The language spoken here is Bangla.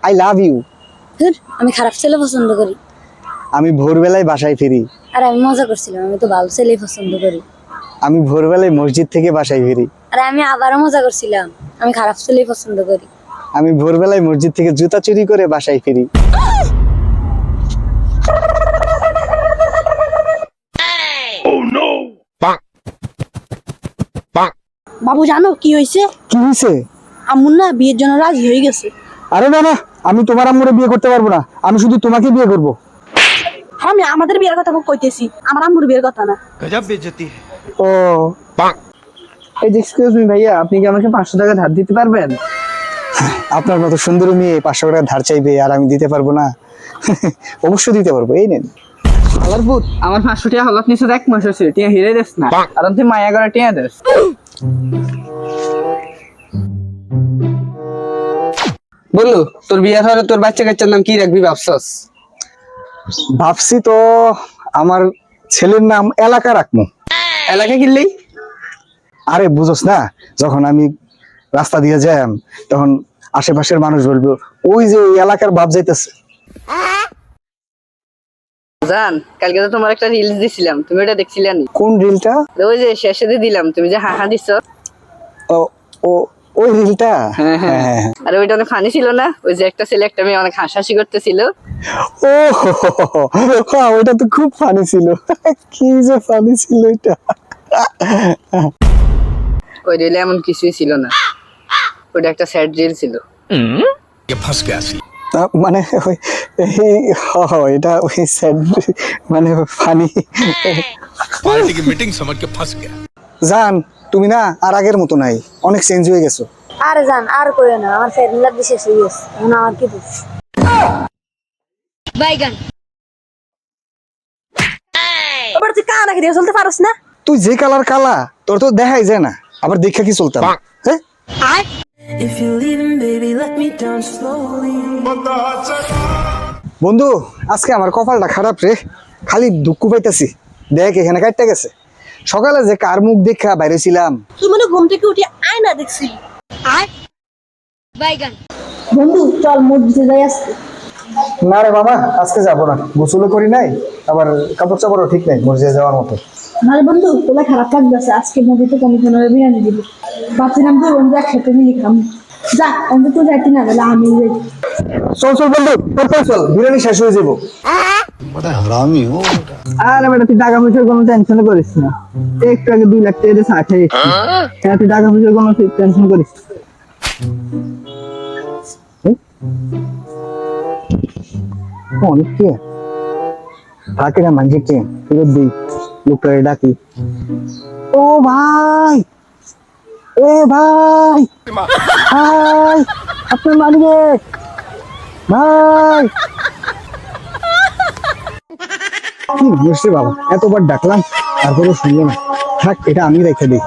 I love you. আমি খারাপ ছেলে পছন্দ করি। আমি ভোরবেলায় বাসায় ফিরি। আরে আমি মজা করছিলাম, আমি তো ভালো ছেলে পছন্দ করি। আমি ভোরবেলায় মসজিদ থেকে বাসায় ফিরি। আরে আমি আবারও মজা করছিলাম, আমি খারাপ ছেলে পছন্দ করি। আমি ভোরবেলায় মসজিদ থেকে জুতা চুরি করে বাসায় ফিরি। বাবু জানো কি হয়েছে? কি হয়েছে? আম্মু না বিয়ের জন্য রাজি হয়ে গেছে। আরে না না, আমি তোমার আম্মুরে বিয়ে করতে পারবো না, আমি শুধু তোমাকে বিয়ে করব। আমি আমাদের বিয়ের কথা কইতেছি, আমার আম্মুর বিয়ের কথা না। गजब बेइज्जती है। ও এই যে এক্সকিউজ মি ভাইয়া, আপনি কি আমাকে 500 টাকা ধার দিতে পারবেন? আপনার মতো সুন্দরী মেয়ে 500 টাকা ধার চাইবে আর আমি দিতে পারবো না? অবশ্যই দিতে পারবো, এই নেন। আলার পুত আমার 500 টাকা হলত নিছে এক মাস হইছে, টিয়া হিরে দেস না আর তুই মায়া করে টিয়া দেস। বললু তোর বিয়ার হলে তোর বাচ্চা কাচ্চার নাম কি রাখবি ভাবছস? ভাবছি তো আমার ছেলের নাম এলাকা রাখবো। এলাকা কিনলেই আরে বুঝোস না, যখন আমি রাস্তা দিয়ে যাই তখন আশেপাশের মানুষ বলবো ওই যে ওই এলাকার বাপ যাইতেছে। জান কালকে তো তোমার একটা রিলস দিছিলাম, তুমি ওটা দেখছিলে নি? কোন রিলটা? ওই যে শেষে দিয়ে দিলাম, তুমি যে হা হা দিছো। ও ও ওই রিলটা? হ্যাঁ হ্যাঁ। আর ওইটা অনেক ফানি ছিল না? ওই যে একটা ছেলে একটা মেয়ে অনেক হাসাহাসি করতেছিল। ও ওইটা তো খুব ফানি ছিল। কি যে ফানি ছিল এটা। ওই রিলে এমন কিছুই ছিল না, ওইটা একটা স্যাড রিল ছিল। ये फंस गया सी। মানে ওই এটা ওই স্যাড মানে ফানি। पार्टी की मीटिंग समझ के फंस गया। জান তুমি না আর আগের মতো নাই, অনেক চেঞ্জ হয়ে গেছো। আরে জান আর কইও না, আমার ফ্যামিলি লাভ শেষ হয়ে গেছে, এখন আমার কি দোষ? বাইগান এবার তুই কানা নাকি দিয়ে চলতে পারস না? তুই যে কালার কালা তোর তো দেখাই যায় না, আবার দেখা কি চলতাম? হ্যাঁ বন্ধু, আজকে আমার কপালটা খারাপ রে, খালি দুঃখ পাইতাছি। দেখ এখানে কাটতে গেছে। সকালে যে কার মুখ দেখা বাইরে ছিলাম। তুই মনে ঘুম থেকে উঠে আয়না দেখছিলি? বাইগান বন্ধু চল মসজিদে যাই আজকে। না রে বাবা, আজকে যাবো না, গোসলও করি নাই, আবার কাপড় চাপড়ও ঠিক নাই মসজিদে যাওয়ার মতো। নারে বন্ধু তোলা খারাপ লাগতেছে, আজকে মসজিদে কমিশনারে বিরিয়ানি দিবি, ভাবছিলাম তুই বন্ধু একসাথে মিলি খাম। যা অন্তত তুই যাইতি না বলে আমি যাই। চল চল বন্ধু, তারপর চল, বিরিয়ানি শেষ হয়ে যাবো। আর বেটা তুই টাকা পয়সার কোনো টেনশন করিস না, একটু আগে 2 লাখ টাকা দিয়ে চা খেয়ে এসেছি। হ্যাঁ তুই টাকা পয়সার কোনো টেনশন করিস না। অনেক কে থাকে না মানছে কে ফেরত দিই, লোকটারে ডাকি। ও ভাই, এ ভাই, ভাই আপনার মানিবে ভাই। কি মানুষ রে বাবা, এতবার ডাকলাম তারপরেও শুনলো না। থাক, এটা আমি রেখে দিই।